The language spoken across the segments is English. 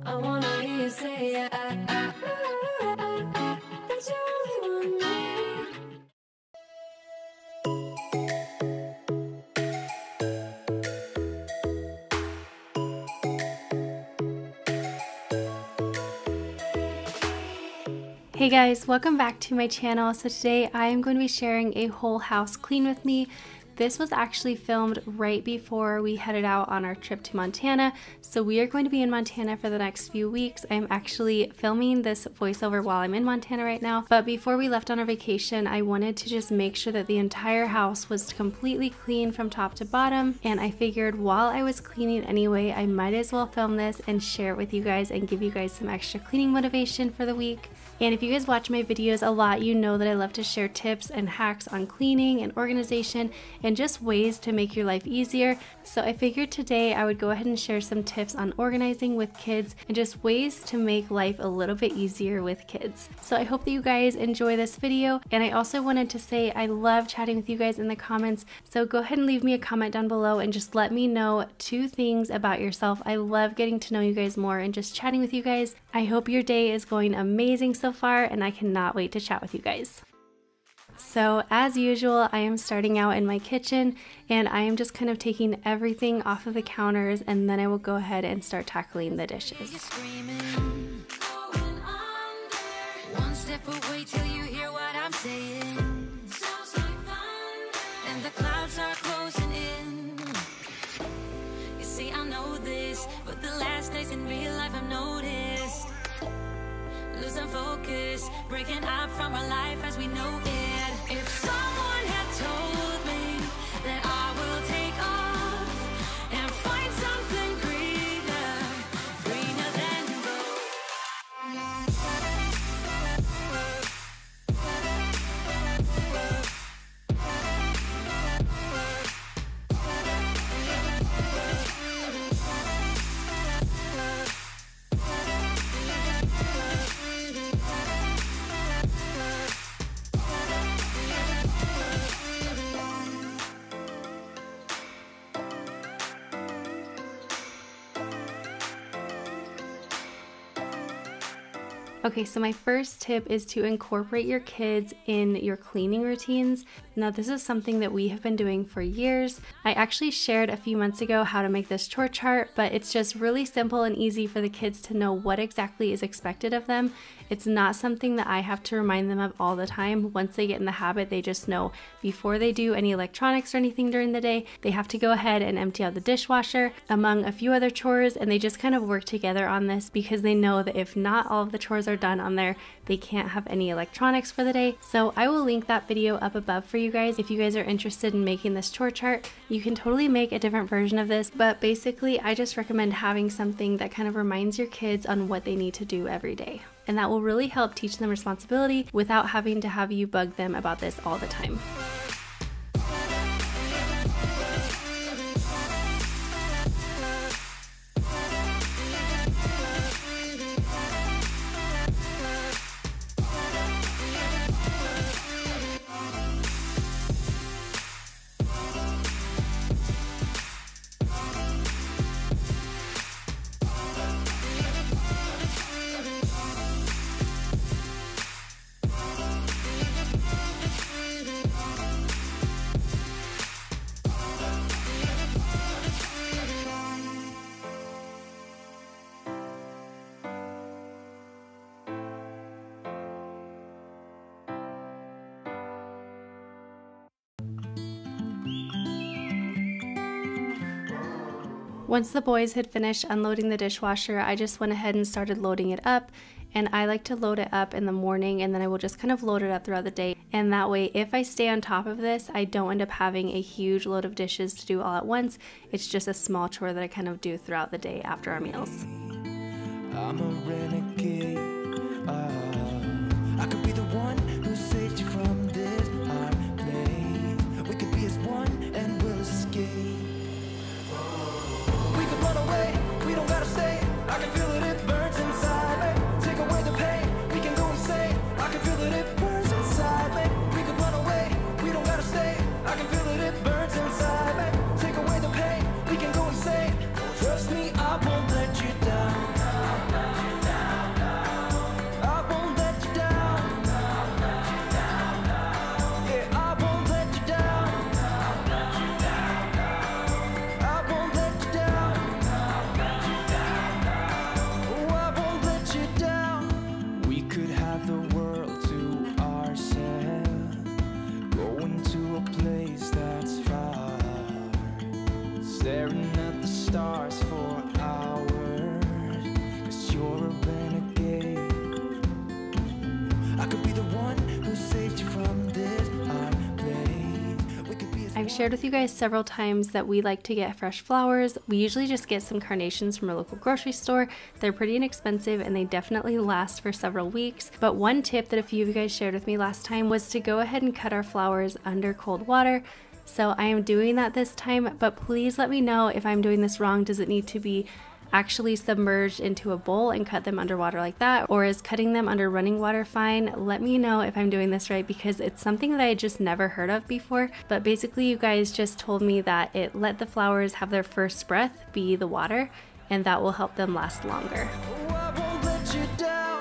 I wanna hear you say that you only want me. Hey guys, welcome back to my channel. So today I am going to be sharing a whole house clean with me. This was actually filmed right before we headed out on our trip to Montana. So we are going to be in Montana for the next few weeks. I'm actually filming this voiceover while I'm in Montana right now. But before we left on our vacation, I wanted to just make sure that the entire house was completely clean from top to bottom. And I figured while I was cleaning anyway, I might as well film this and share it with you guys and give you guys some extra cleaning motivation for the week. And if you guys watch my videos a lot, you know that I love to share tips and hacks on cleaning and organization and just ways to make your life easier. So I figured today I would go ahead and share some tips on organizing with kids and just ways to make life a little bit easier with kids. So I hope that you guys enjoy this video. And I also wanted to say I love chatting with you guys in the comments. So go ahead and leave me a comment down below and just let me know 2 things about yourself. I love getting to know you guys more and just chatting with you guys. I hope your day is going amazing so far, and I cannot wait to chat with you guys. So as usual, I am starting out in my kitchen and I am just kind of taking everything off of the counters, and then I will go ahead and start tackling the dishes. One step away till you hear what I'm saying. Sounds like thunder, and the clouds are closing in. You see, I know this, but the last days in real life I've noticed losing focus, breaking up from our life as we know it. If someone had told me that I will take off and find something greener, greener than Okay, so my first tip is to incorporate your kids in your cleaning routines. Now, this is something that we have been doing for years. I actually shared a few months ago how to make this chore chart, but it's just really simple and easy for the kids to know what exactly is expected of them. It's not something that I have to remind them of all the time. Once they get in the habit, they just know before they do any electronics or anything during the day, they have to go ahead and empty out the dishwasher, among a few other chores, and they just kind of work together on this because they know that if not all of the chores are done on there, they can't have any electronics for the day. So I will link that video up above for you guys. If you guys are interested in making this chore chart, you can totally make a different version of this, but basically I just recommend having something that kind of reminds your kids on what they need to do every day. And that will really help teach them responsibility without having to have you bug them about this all the time. Once the boys had finished unloading the dishwasher, I just went ahead and started loading it up. And I like to load it up in the morning, and then I will just kind of load it up throughout the day. And that way, if I stay on top of this, I don't end up having a huge load of dishes to do all at once. It's just a small chore that I kind of do throughout the day after our meals. I'm a renegade. I could be the one who saved you from this hard place. We could be as one and we'll escape. We could run away, we don't gotta stay. I can feel it, it burns inside me. Take away the pain, we can go insane. I can feel it, it burns inside me. We could run away, we don't gotta stay. I can feel it, it burns inside me. Take away the pain, we can go insane. Trust me, I won't let you down. shared with you guys several times that we like to get fresh flowers. We usually just get some carnations from our local grocery store. They're pretty inexpensive and they definitely last for several weeks. But one tip that a few of you guys shared with me last time was to go ahead and cut our flowers under cold water. So I am doing that this time, but please let me know if I'm doing this wrong. Does it need to be actually submerged into a bowl and cut them underwater like that, or is cutting them under running water fine? Let me know if I'm doing this right, because it's something that I just never heard of before. But basically you guys just told me that it let the flowers have their first breath be the water, and that will help them last longer. Oh, I won't let you down.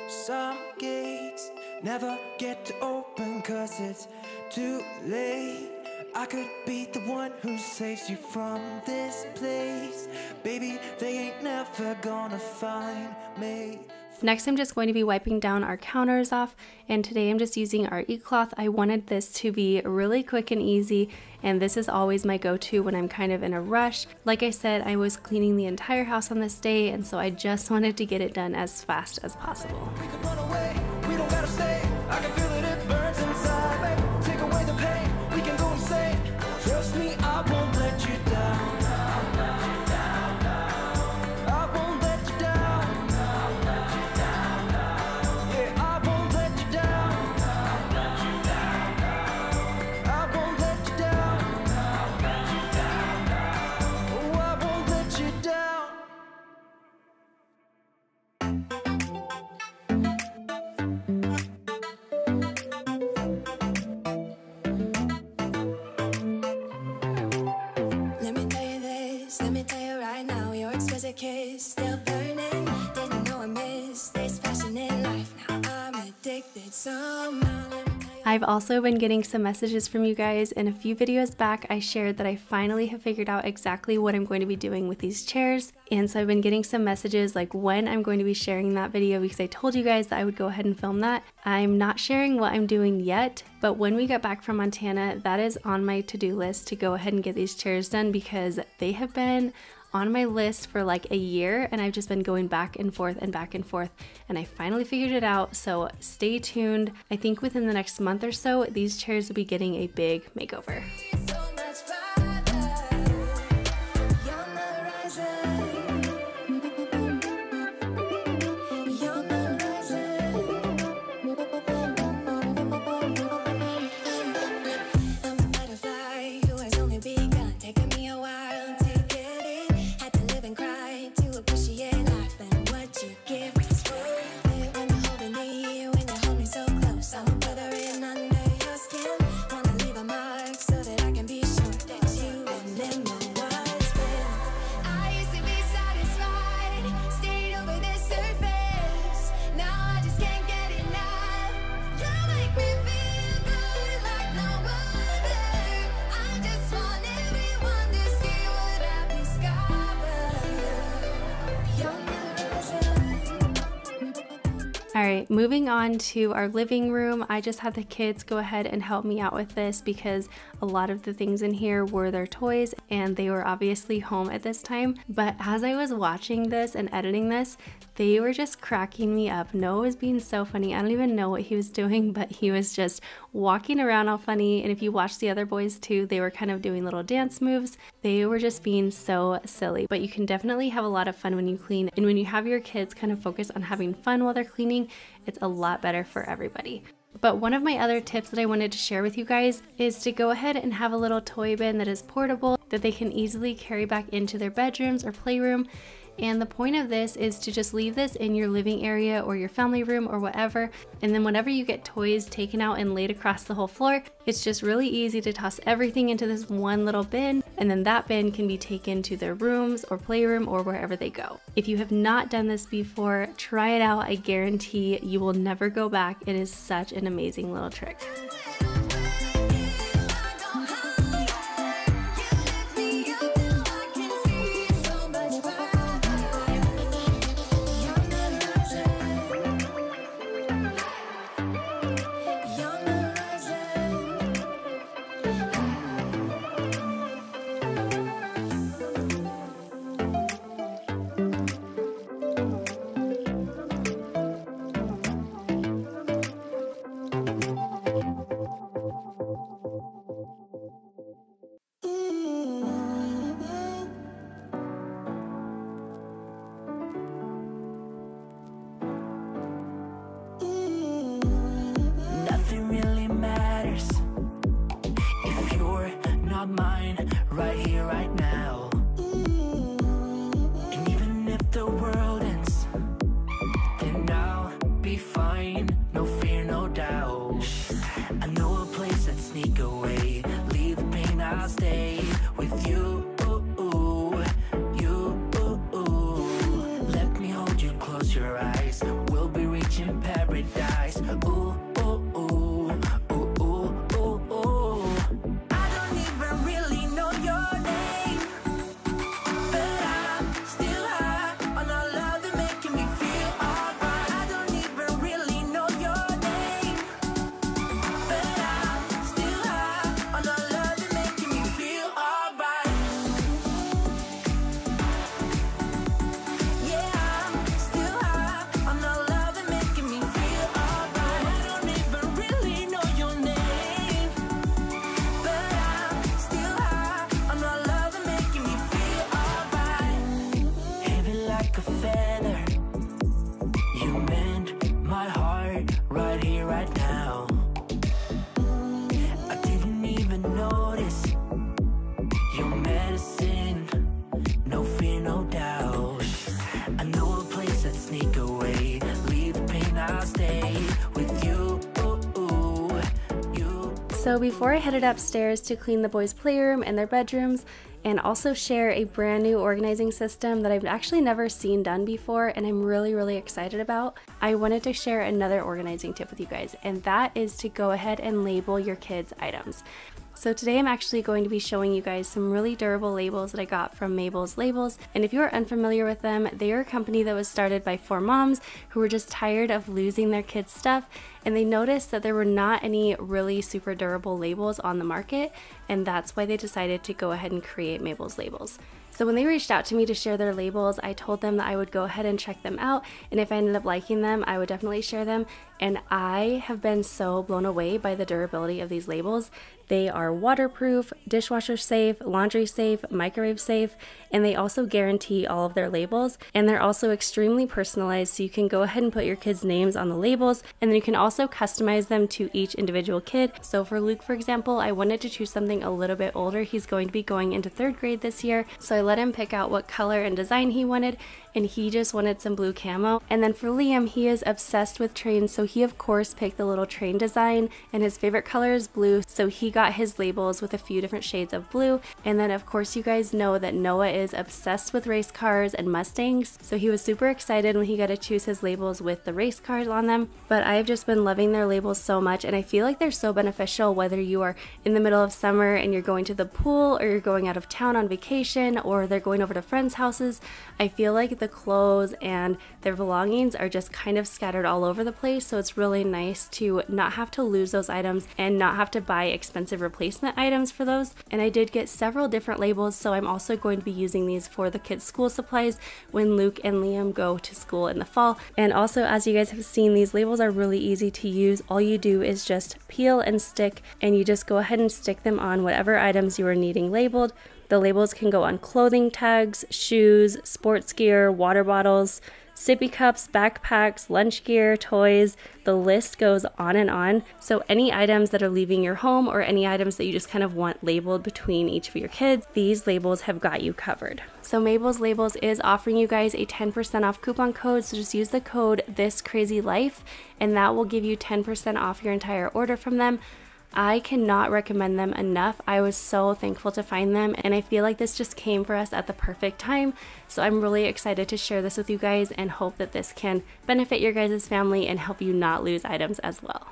Some gates never get to open 'cause it's too late. I could be the one who saves you from this place. Baby, they ain't never gonna find me. Next, I'm just going to be wiping down our counters off, and today I'm just using our e-cloth. I wanted this to be really quick and easy, and this is always my go-to when I'm kind of in a rush. Like I said, I was cleaning the entire house on this day, and so I just wanted to get it done as fast as possible. We could run away, we don't gotta stay. I can feel it, it burns inside, babe. Take away the pain, we can go insane. Trust me, I won't let you down. I won't let you down. Yeah, I won't let you down. I won't let you down. Oh, I won't let you down. Let me tell you this, let me tell you right now, your exquisite kiss still burning. Didn't know I missed this passion in life. Now I'm addicted somehow. Let me tell you. I've also been getting some messages from you guys. In a few videos back, I shared that I finally have figured out exactly what I'm going to be doing with these chairs. And so I've been getting some messages like when I'm going to be sharing that video, because I told you guys that I would go ahead and film that. I'm not sharing what I'm doing yet, but when we get back from Montana, that is on my to-do list to go ahead and get these chairs done, because they have been on my list for like a year and I've just been going back and forth and I finally figured it out. So stay tuned. I think within the next month or so, these chairs will be getting a big makeover. So much farther, you're the horizon. You're the horizon. I'm a butterfly who has only begun, taking me a while to get in. Had to live and cry to appreciate life and what you give is worth it. When you're holding me, when you hold me so close, I'm bothering under your skin. Wanna leave a mark so that I can be sure that you remember what's been. I used to be satisfied, stayed over the surface. Now I just can't get enough. You make me feel good like no other. I just want everyone to see what I've discovered. You're the reason. All right, moving on to our living room. I just had the kids go ahead and help me out with this because a lot of the things in here were their toys and they were obviously home at this time. But as I was watching this and editing this, they were just cracking me up. Noah was being so funny. I don't even know what he was doing, but he was just walking around all funny. And if you watch the other boys too, they were kind of doing little dance moves. They were just being so silly. But you can definitely have a lot of fun when you clean. And when you have your kids kind of focus on having fun while they're cleaning, it's a lot better for everybody. But one of my other tips that I wanted to share with you guys is to go ahead and have a little toy bin that is portable that they can easily carry back into their bedrooms or playroom. And the point of this is to just leave this in your living area or your family room or whatever. And then whenever you get toys taken out and laid across the whole floor, it's just really easy to toss everything into this one little bin. And then that bin can be taken to their rooms or playroom or wherever they go. If you have not done this before, try it out. I guarantee you will never go back. It is such an amazing little trick. not mine, right here, right now. And even if the world ends, then I'll be fine, no fear, no doubt. I know a place that sneak away, leave the pain, I'll stay with you. Let me hold you, close your eyes, we'll be reaching paradise. Ooh, ooh, ooh, ooh, ooh, ooh, ooh. I don't even really know your name, but I'm still high on all love that making me feel alright. I don't even really know your name, but I'm still high on all love that making me feel alright. Yeah, I'm still high on all love that making me feel alright. I don't even really know your name, but I'm still high on all love that making me feel alright. Heavy like a feather, you mend my heart right here, right now. I didn't even notice your medicine, no fear, no doubt. I know a place that sneak away, leave the pain, I'll stay with you. So before I headed upstairs to clean the boys' playroom and their bedrooms, and also share a brand new organizing system that I've actually never seen done before and I'm really excited about, I wanted to share another organizing tip with you guys, and that is to go ahead and label your kids' items. So today I'm actually going to be showing you guys some really durable labels that I got from Mabel's Labels, and if you are unfamiliar with them, they are a company that was started by 4 moms who were just tired of losing their kids' stuff, and they noticed that there were not any really super durable labels on the market, and that's why they decided to go ahead and create Mabel's Labels. So when they reached out to me to share their labels, I told them that I would go ahead and check them out, and if I ended up liking them, I would definitely share them. And I have been so blown away by the durability of these labels. They are waterproof, dishwasher safe, laundry safe, microwave safe, and they also guarantee all of their labels. And they're also extremely personalized, so you can go ahead and put your kids' names on the labels, and then you can also customize them to each individual kid. So for Luke, for example, I wanted to choose something a little bit older. He's going to be going into 3rd grade this year, so I let him pick out what color and design he wanted, and he just wanted some blue camo. And then for Liam, he is obsessed with trains, so he of course picked the little train design, and his favorite color is blue, so he got his labels with a few different shades of blue. And then of course you guys know that Noah is obsessed with race cars and Mustangs, so he was super excited when he got to choose his labels with the race cars on them. But I've just been loving their labels so much, and I feel like they're so beneficial whether you are in the middle of summer and you're going to the pool, or you're going out of town on vacation, or they're going over to friends' houses. I feel like the clothes and their belongings are just kind of scattered all over the place, so it's really nice to not have to lose those items and not have to buy expensive replacement items for those. And I did get several different labels, so I'm also going to be using these for the kids' school supplies when Luke and Liam go to school in the fall. And also, as you guys have seen, these labels are really easy to use. All you do is just peel and stick, and you just go ahead and stick them on whatever items you are needing labeled. The labels can go on clothing tags, shoes, sports gear, water bottles, sippy cups, backpacks, lunch gear, toys. The list goes on and on. So any items that are leaving your home, or any items that you just kind of want labeled between each of your kids, these labels have got you covered. So Mabel's Labels is offering you guys a 10% off coupon code, so just use the code ThisCrazyLife, and that will give you 10% off your entire order from them. I cannot recommend them enough. I was so thankful to find them, and I feel like this just came for us at the perfect time. So I'm really excited to share this with you guys and hope that this can benefit your guys' family and help you not lose items as well.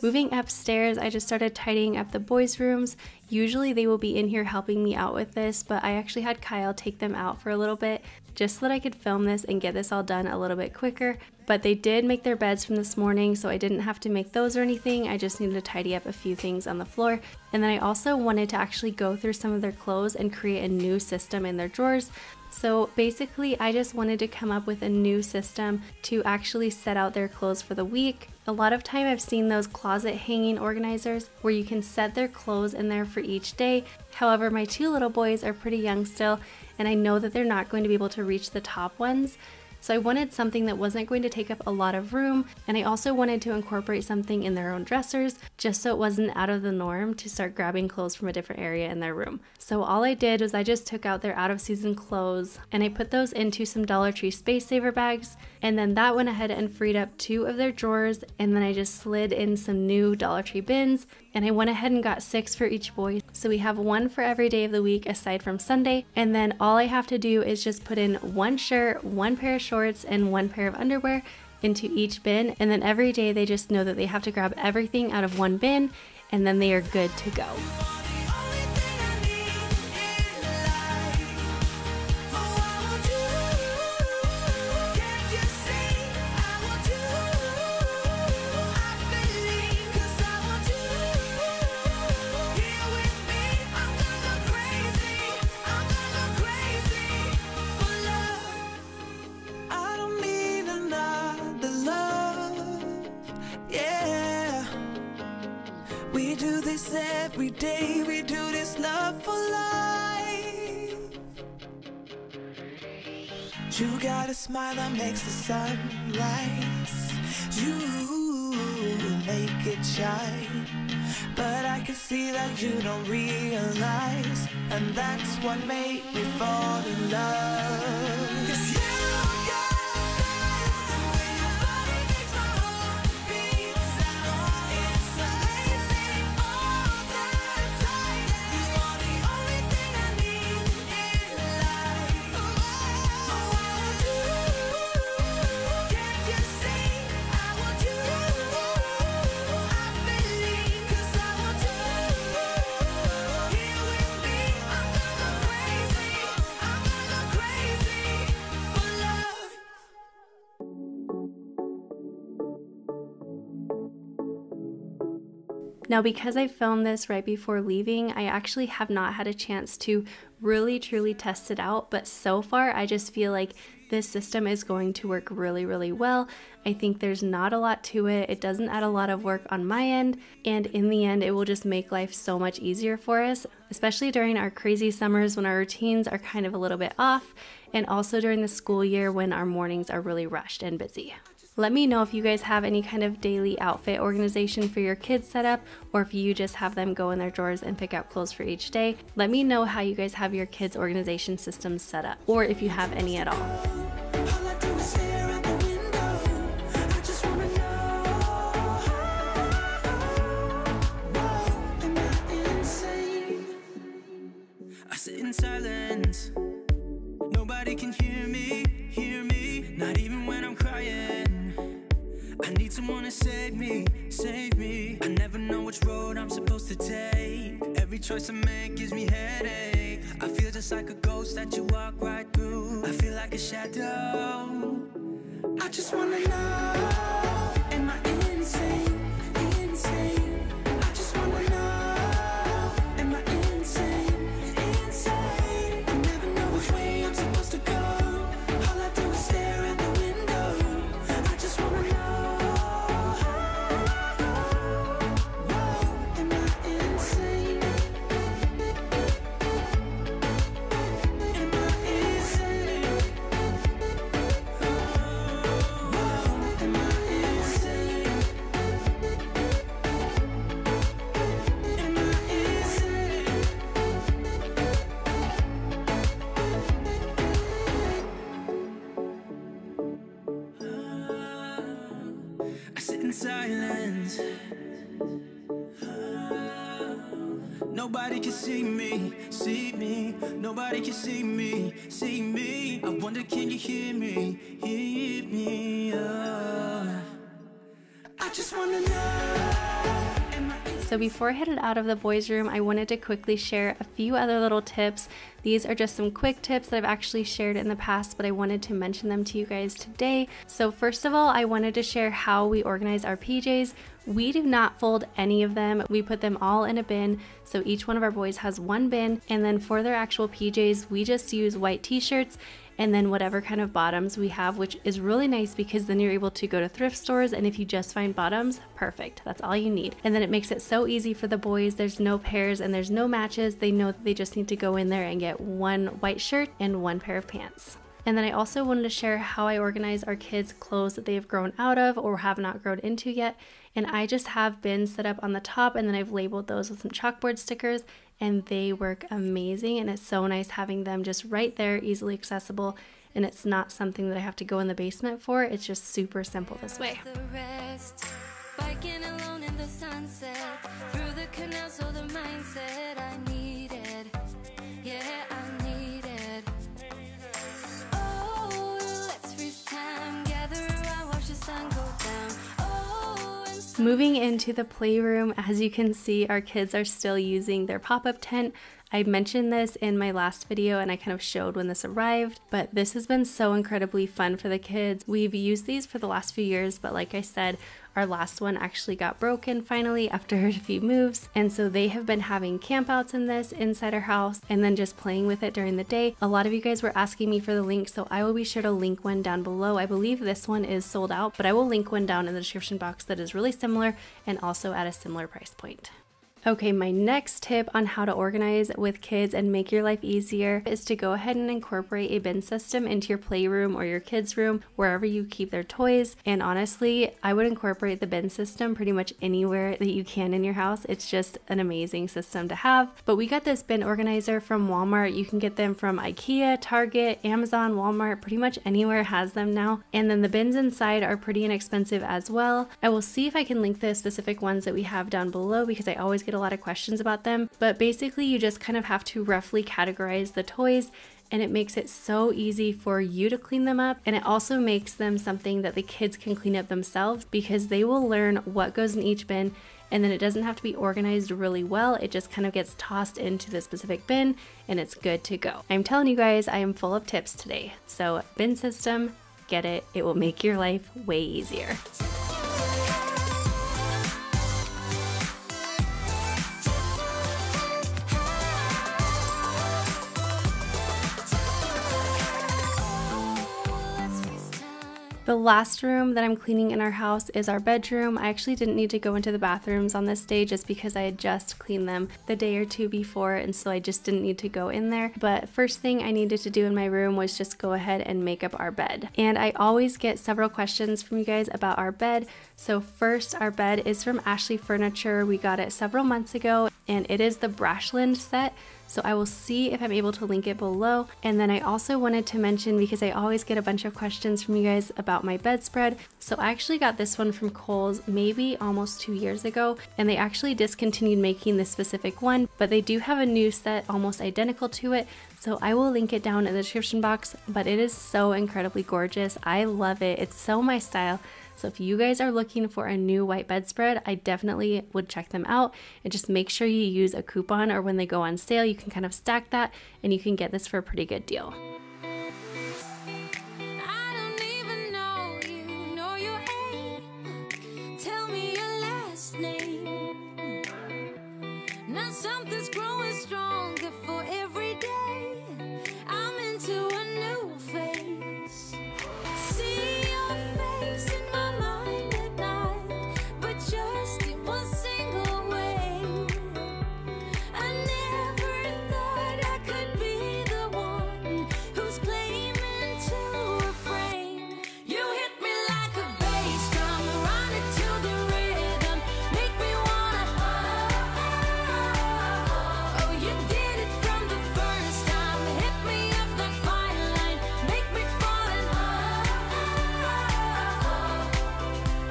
Moving upstairs, I just started tidying up the boys' rooms. Usually they will be in here helping me out with this, but I actually had Kyle take them out for a little bit just so that I could film this and get this all done a little bit quicker. But they did make their beds from this morning, so I didn't have to make those or anything. I just needed to tidy up a few things on the floor. And then I also wanted to actually go through some of their clothes and create a new system in their drawers. So basically, I just wanted to come up with a new system to actually set out their clothes for the week. A lot of time I've seen those closet hanging organizers where you can set their clothes in there for each day. However, my 2 little boys are pretty young still, and I know that they're not going to be able to reach the top ones. So I wanted something that wasn't going to take up a lot of room, and I also wanted to incorporate something in their own dressers just so it wasn't out of the norm to start grabbing clothes from a different area in their room. So all I did was I just took out their out of season clothes and I put those into some Dollar Tree Space Saver bags, and then that went ahead and freed up 2 of their drawers, and then I just slid in some new Dollar Tree bins, and I went ahead and got 6 for each boy. So we have 1 for every day of the week aside from Sunday, and then all I have to do is just put in 1 shirt, 1 pair of shorts, and 1 pair of underwear into each bin, and then every day they just know that they have to grab everything out of 1 bin, and then they are good to go. We do this every day, we do this love for life. You got a smile that makes the sun rise. You make it shine, but I can see that you don't realize, and that's what made me fall in love. 'Cause you Now, because I filmed this right before leaving, I actually have not had a chance to really truly test it out, but so far I just feel like this system is going to work really, really well. I think there's not a lot to it. It doesn't add a lot of work on my end, and in the end it will just make life so much easier for us, especially during our crazy summers when our routines are kind of a little bit off, and also during the school year when our mornings are really rushed and busy. Let me know if you guys have any kind of daily outfit organization for your kids set up, or if you just have them go in their drawers and pick out clothes for each day. Let me know how you guys have your kids' organization systems set up, or if you have any at all. all I do is stare out the window. I just wanna know, whoa, am I insane? I sit in silence. Nobody can hear me, not even when I'm crying. I need someone to save me, save me. I never know which road I'm supposed to take. Every choice I make gives me headache. I feel just like a ghost that you walk right through. I feel like a shadow. I just wanna know, am I insane, insane? I just wanna know, am I insane, insane? I never know which way I'm supposed to go. All I do is stare at the window. I just wanna know, whoa, am I insane? Am I insane? Whoa, am I insane? Am I insane? I sit in silence. Nobody can see me, see me. Nobody can see me, see me. I wonder, can you hear me, hear me? I just wanna know, am I insane? So before I headed out of the boys' room, I wanted to quickly share a few other little tips. These are just some quick tips that I've actually shared in the past, but I wanted to mention them to you guys today. So first of all, I wanted to share how we organize our PJs. We do not fold any of them. We put them all in a bin. So each one of our boys has 1 bin. And then for their actual PJs, we just use white t-shirts and then whatever kind of bottoms we have, which is really nice because then you're able to go to thrift stores, and if you just find bottoms, perfect. That's all you need. And then it makes it so easy for the boys. There's no pairs and there's no matches. They know that they just need to go in there and get 1 white shirt and 1 pair of pants. And then I also wanted to share how I organize our kids' clothes that they have grown out of or have not grown into yet. And I just have bins set up on the top, and then I've labeled those with some chalkboard stickers, and they work amazing. And it's so nice having them just right there, easily accessible. And it's not something that I have to go in the basement for. It's just super simple this way. Biking alone in the sunset, through the canal, so the mindset I needed, yeah, I needed. Oh, let's freeze time, gather around, watch the sun go down. Moving into the playroom, as you can see, our kids are still using their pop-up tent. I mentioned this in my last video and I kind of showed when this arrived, but this has been so incredibly fun for the kids. We've used these for the last few years, but like I said, our last one actually got broken finally after a few moves, and so they have been having campouts in this inside our house and then just playing with it during the day. A lot of you guys were asking me for the link, so I will be sure to link one down below. I believe this one is sold out, but I will link one down in the description box that is really similar and also at a similar price point. Okay, my next tip on how to organize with kids and make your life easier is to go ahead and incorporate a bin system into your playroom or your kids' room, wherever you keep their toys. And honestly, I would incorporate the bin system pretty much anywhere that you can in your house. It's just an amazing system to have. But we got this bin organizer from Walmart. You can get them from IKEA, Target, Amazon, Walmart, pretty much anywhere has them now. And then the bins inside are pretty inexpensive as well. I will see if I can link the specific ones that we have down below because I always get a lot of questions about them, but basically you just kind of have to roughly categorize the toys, and it makes it so easy for you to clean them up, and it also makes them something that the kids can clean up themselves because they will learn what goes in each bin, and then it doesn't have to be organized really well. It just kind of gets tossed into the specific bin and it's good to go. I'm telling you guys, I am full of tips today. So bin system, get it. It will make your life way easier. The last room that I'm cleaning in our house is our bedroom. I actually didn't need to go into the bathrooms on this day just because I had just cleaned them the day or two before, and so I just didn't need to go in there. But first thing I needed to do in my room was just go ahead and make up our bed. And I always get several questions from you guys about our bed. So first, our bed is from Ashley Furniture. We got it several months ago, and it is the Brashland set. So I will see if I'm able to link it below. And then I also wanted to mention, because I always get a bunch of questions from you guys about my bedspread. So I actually got this one from Kohl's maybe almost 2 years ago, and they actually discontinued making this specific one, but they do have a new set almost identical to it. So I will link it down in the description box, but it is so incredibly gorgeous. I love it. It's so my style. So if you guys are looking for a new white bedspread, I definitely would check them out, and just make sure you use a coupon, or when they go on sale, you can kind of stack that and you can get this for a pretty good deal. Something's growing stronger for every day. I'm into a new phase. See your face in my mind at night, but just in one single way. I never thought I could be the one who's claiming to refrain. You hit me like a bass drum, run it to the rhythm, make me wanna. Oh, you did it from the first time, hit me up the fine line, make me fall in love.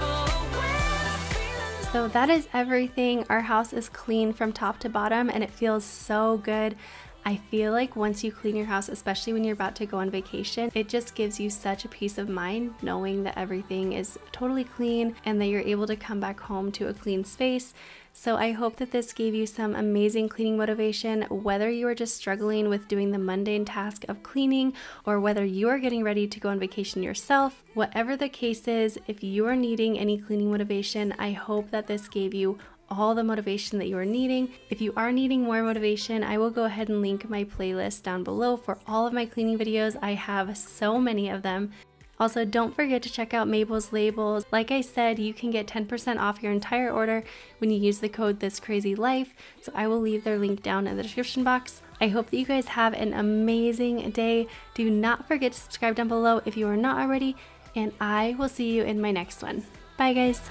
Oh, when I'm feeling. So that is everything. Our house is clean from top to bottom, and it feels so good. I feel like once you clean your house, especially when you're about to go on vacation, it just gives you such a peace of mind knowing that everything is totally clean and that you're able to come back home to a clean space. So I hope that this gave you some amazing cleaning motivation, whether you are just struggling with doing the mundane task of cleaning, or whether you are getting ready to go on vacation yourself. Whatever the case is, if you are needing any cleaning motivation, I hope that this gave you all the motivation that you are needing. If you are needing more motivation, I will go ahead and link my playlist down below for all of my cleaning videos. I have so many of them. Also, don't forget to check out Mabel's Labels. Like I said, you can get 10% off your entire order when you use the code ThisCrazyLife, so I will leave their link down in the description box. I hope that you guys have an amazing day. Do not forget to subscribe down below if you are not already, and I will see you in my next one. Bye guys.